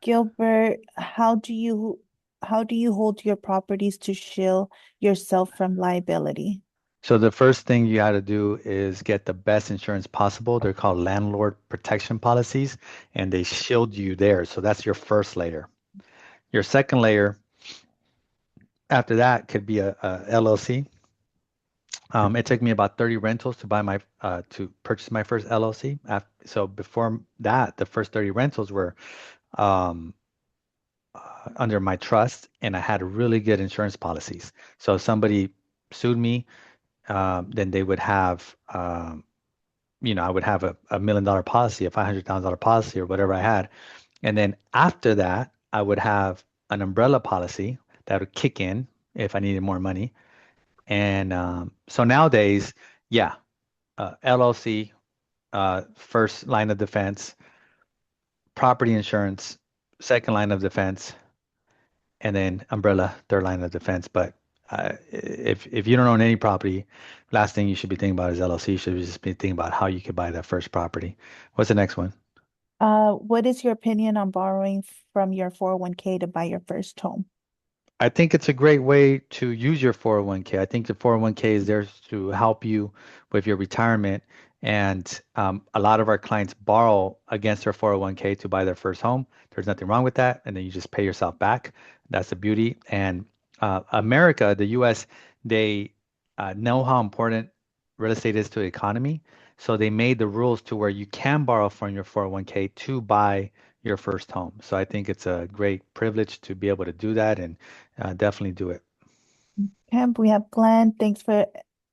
Gilbert, how do you how do you hold your properties to shield yourself from liability? So the first thing you got to do is get the best insurance possible. They're called landlord protection policies, and they shield you there. So that's your first layer. Your second layer after that could be a LLC. It took me about 30 rentals to buy my to purchase my first LLC. So before that, the first 30 rentals were um, under my trust, and I had really good insurance policies. So if somebody sued me, then they would have I would have a $1 million policy, a $500,000 policy, or whatever I had. And then after that, I would have an umbrella policy that would kick in if I needed more money. And so nowadays, yeah, LLC, first line of defense, property insurance, second line of defense, and then umbrella, third line of defense. But if you don't own any property, last thing you should be thinking about is LLC. You should just be thinking about how you could buy that first property. What's the next one? What is your opinion on borrowing from your 401k to buy your first home? I think it's a great way to use your 401k. I think the 401k is there to help you with your retirement. And a lot of our clients borrow against their 401k to buy their first home. There's nothing wrong with that. And then you just pay yourself back. That's the beauty. And America, the US, they know how important real estate is to the economy. So they made the rules to where you can borrow from your 401k to buy your first home. So I think it's a great privilege to be able to do that. And definitely do it. Camp, we have Glenn. Thanks for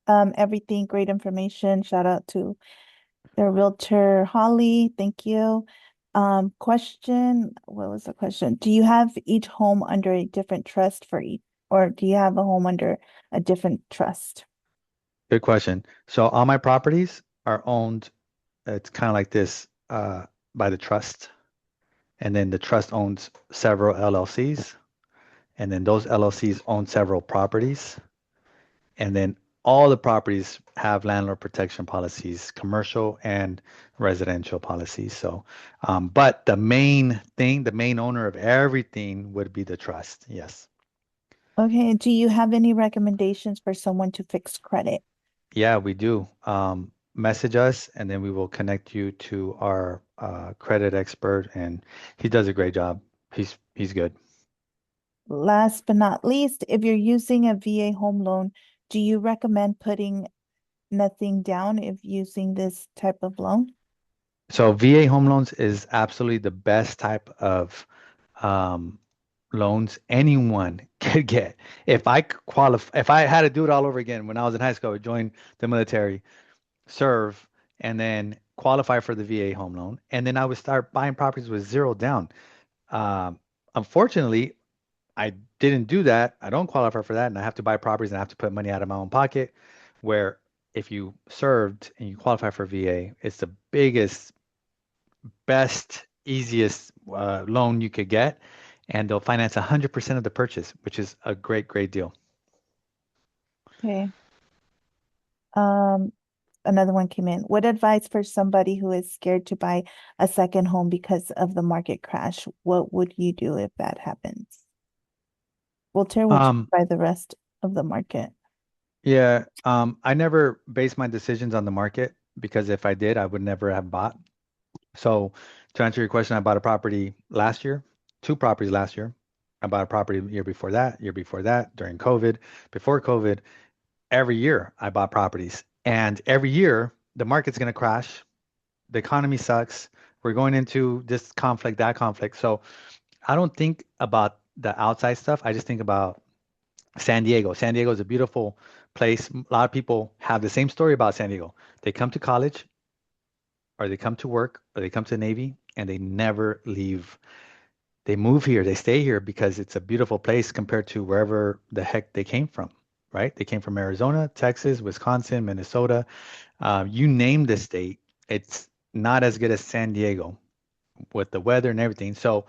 everything. Great information. Shout out to the realtor Holly. Thank you. Question, what was the question? Do you have each home under a different trust for each, or do you have a home under a different trust? Good question. So all my properties are owned, it's kind of like this, by the trust. And then the trust owns several LLCs. And then those LLCs own several properties. And then all the properties have landlord protection policies, commercial and residential policies. So, but the main thing, the main owner of everything would be the trust. Yes. Okay, do you have any recommendations for someone to fix credit? Yeah, we do. Message us, and then we will connect you to our credit expert, and he does a great job. He's good. Last but not least, if you're using a VA home loan, do you recommend putting nothing down if using this type of loan? So VA home loans is absolutely the best type of um, loans anyone could get. If I could qualify, if I had to do it all over again when I was in high school, I would join the military, serve, and then qualify for the VA home loan, and then I would start buying properties with zero down. Um, Unfortunately, I didn't do that. I don't qualify for that, and I have to buy properties and I have to put money out of my own pocket. Where if you served and you qualify for VA, it's the biggest, best, easiest loan you could get, and they'll finance 100% of the purchase, which is a great, great deal. Okay. Um, Another one came in. What advice for somebody who is scared to buy a second home because of the market crash? What would you do if that happens? Walter, would you Um, buy the rest of the market? yeah, I never base my decisions on the market because if I did, I would never have bought. So to answer your question, I bought a property last year, two properties last year. I bought a property year before that, during COVID, before COVID. Every year I bought properties. And every year the market's going to crash. The economy sucks. We're going into this conflict, that conflict. So I don't think about the outside stuff. I just think about San Diego. San Diego is a beautiful place. A lot of people have the same story about San Diego. They come to college, or they come to work, or they come to the Navy, and they never leave. They move here, they stay here because it's a beautiful place compared to wherever the heck they came from, right? They came from Arizona, Texas, Wisconsin, Minnesota. You name the state, it's not as good as San Diego with the weather and everything. So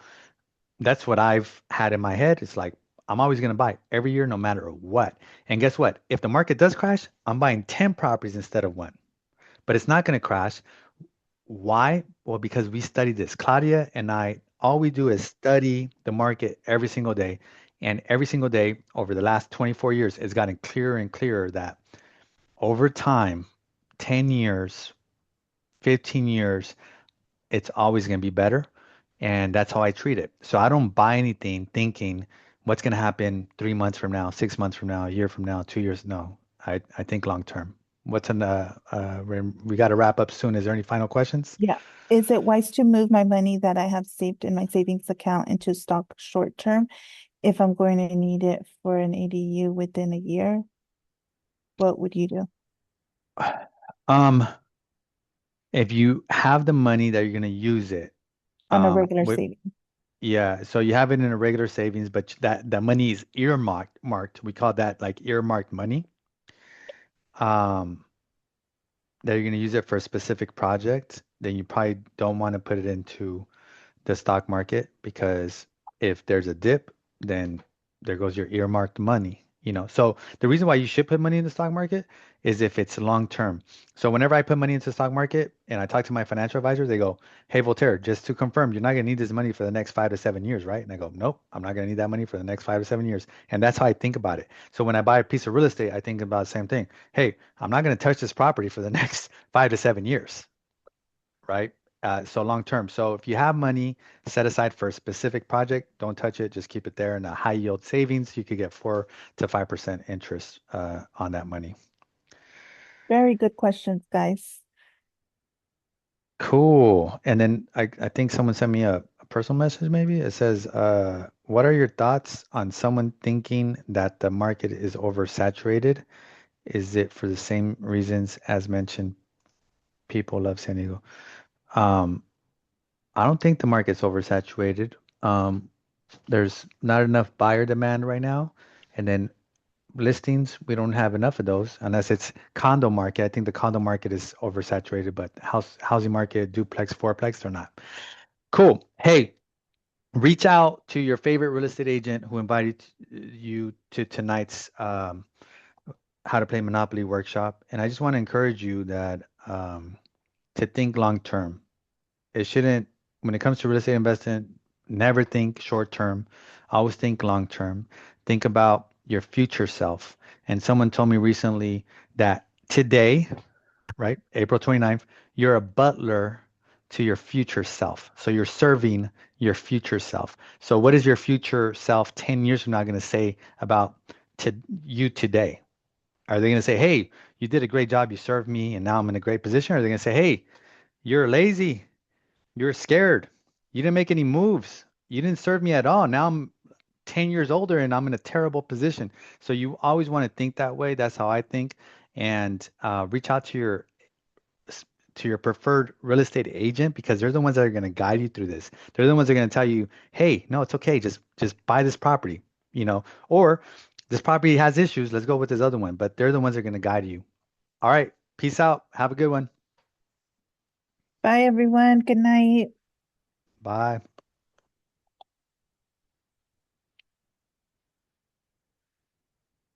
that's what I've had in my head. It's like, I'm always going to buy every year, no matter what. And guess what? If the market does crash, I'm buying 10 properties instead of one. But it's not going to crash. Why? Well, because we study this. Claudia and I, all we do is study the market every single day. And every single day over the last 24 years, it's gotten clearer and clearer that over time, 10 years, 15 years, it's always going to be better. And that's how I treat it. So I don't buy anything thinking what's going to happen 3 months from now, 6 months from now, a year from now, 2 years. No, I think long term. We got to wrap up soon. Is there any final questions? Yeah. Is it wise to move my money that I have saved in my savings account into stock short term if I'm going to need it for an ADU within a year? What would you do Um, if you have the money that you're going to use it, on a regular with saving? yeah, so you have it in a regular savings, but that money is marked. We call that like earmarked money. Um, that you're going to use it for a specific project, then you probably don't want to put it into the stock market because if there's a dip, then there goes your earmarked money, you know. So the reason why you should put money in the stock market is if it's long term. So whenever I put money into the stock market and I talk to my financial advisors, they go, "Hey, Voltaire, just to confirm, you're not going to need this money for the next 5 to 7 years, right?" And I go, "Nope, I'm not going to need that money for the next 5 to 7 years." And that's how I think about it. So when I buy a piece of real estate, I think about the same thing. Hey, I'm not going to touch this property for the next 5 to 7 years, right? So long term. So if you have money set aside for a specific project, don't touch it. Just keep it there in a high yield savings. You could get 4 to 5% interest on that money. Very good questions, guys. Cool. And then I think someone sent me a personal message, maybe. It says, what are your thoughts on someone thinking that the market is oversaturated? Is it for the same reasons as mentioned? People love San Diego. Um, I don't think the market's oversaturated. Um, there's not enough buyer demand right now. And then listings, we don't have enough of those unless it's condo market. I think the condo market is oversaturated, but housing market, duplex, fourplex, they're not. Cool. Hey, reach out to your favorite real estate agent who invited you to tonight's How to Play Monopoly workshop. And I just want to encourage you that to think long term. It shouldn't, when it comes to real estate investing, never think short term. Always think long term. Think about your future self. And someone told me recently that today, right, April 29th, you're a butler to your future self. So you're serving your future self. So what is your future self 10 years from now going to say about to you today? Are they going to say, "Hey, you did a great job, you served me, and now I'm in a great position"? Or are they going to say, "Hey, you're lazy, you're scared. You didn't make any moves. You didn't serve me at all. Now I'm 10 years older and I'm in a terrible position." So you always want to think that way. That's how I think. And reach out to your preferred real estate agent because they're the ones that are going to guide you through this. They're the ones that are going to tell you, "Hey, no, it's okay. Just buy this property, you know, or this property has issues. Let's go with this other one." But they're the ones that are going to guide you. All right. Peace out. Have a good one. Bye, everyone. Good night. Bye.